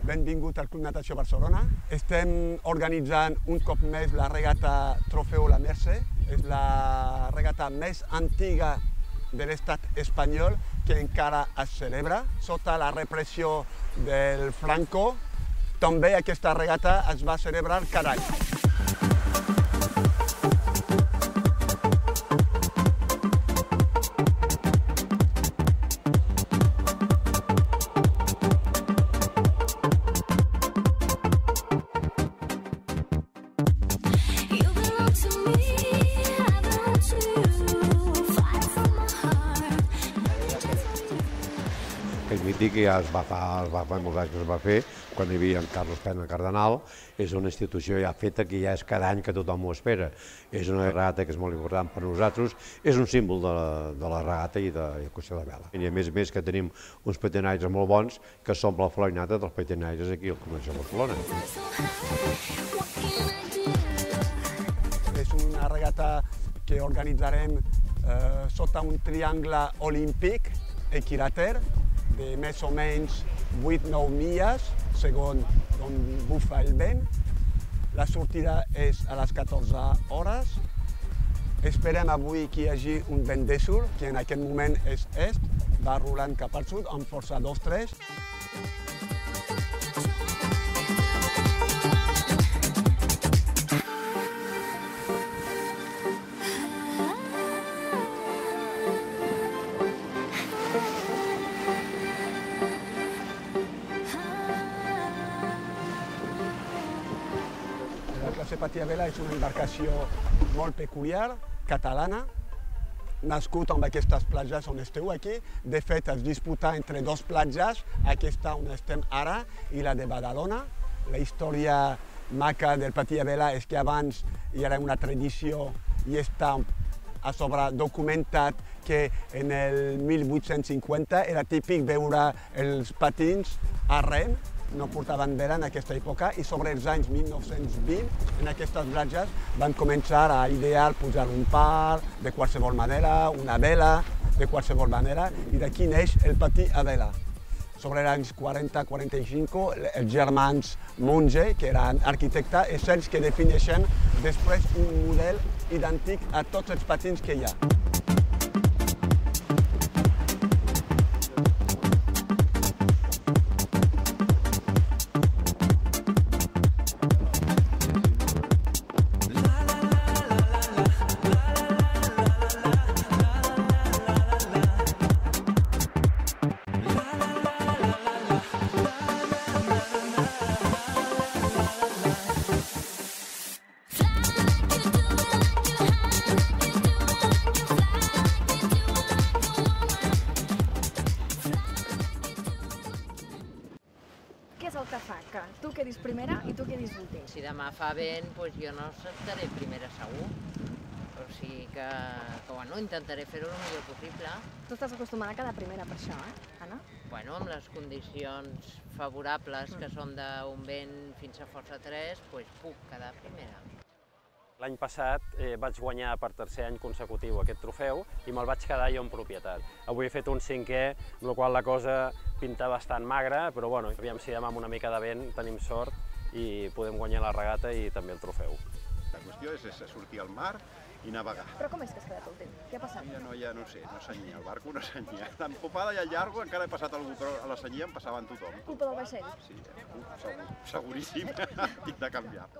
Benvingut al Club Natació Barcelona. Estem organitzant un cop més la regata Trofeu La Mercè. És la regata més antiga de l'estat espanyol que encara es celebra. Sota la repressió del Franco, també aquesta regata es va celebrar cada any. Aquell mític que ja es va fa molts anys que es va fer, quan hi havia en Carlos Pena Cardenal, és una institució ja feta que ja és cada any que tothom ho espera. És una regata que és molt important per nosaltres, és un símbol de la regata i de l'equació de vela. I a més que tenim uns patinaires molt bons que som la florinata dels patinaires aquí al Comerç de Barcelona. És una regata que organitzarem sota un triangle olímpic equilàter de més o menys 8-9 milles, segons on bufa el vent. La sortida és a les 14 hores. Esperem avui que hi hagi un vent de sud, que en aquest moment és est, va rolant cap al sud amb força 2-3. La classe Patia Vela és una embarcació molt peculiar, catalana, nascut amb aquestes platges on esteu aquí. De fet, es disputa entre dues platges, aquesta on estem ara i la de Badalona. La història maca del Patia Vela és que abans hi era una tradició i està a sobre documentat que en el 1850 era típic veure els patins a rem, no portaven vela en aquesta època, i sobre els anys 1920, en aquestes platges, van començar a idear posar un par de qualsevol manera, una vela de qualsevol manera, i d'aquí neix el patí a vela. Sobre els anys 40-45, els germans Monge, que eren arquitectes, és ells que defineixen després un model idèntic a tots els patins que hi ha. Què és el que fa que tu quedis primera i tu quedis últim? Si demà fa vent, doncs jo no estaré primera segur. O sigui que bueno, intentaré fer-ho el millor possible. Tu estàs acostumada a quedar primera per això, Anna? Bueno, amb les condicions favorables, que són d'un vent fins a força 3, doncs puc quedar primera. L'any passat vaig guanyar per tercer any consecutiu aquest trofeu i me'l vaig quedar jo en propietat. Avui he fet un cinquè, amb la qual la cosa pinta bastant magra, però bueno, aviam si demà amb una mica de vent tenim sort i podem guanyar la regata i també el trofeu. La qüestió és sortir al mar i navegar. Però com és que has quedat últim? Què ha passat? Ja no sé, no senyia, el barco no senyia. L'empopada i el llargo encara he passat algú, però a la senyia em passaven tothom. Culpa del vaixell? Sí, seguríssim, tinc de canviar.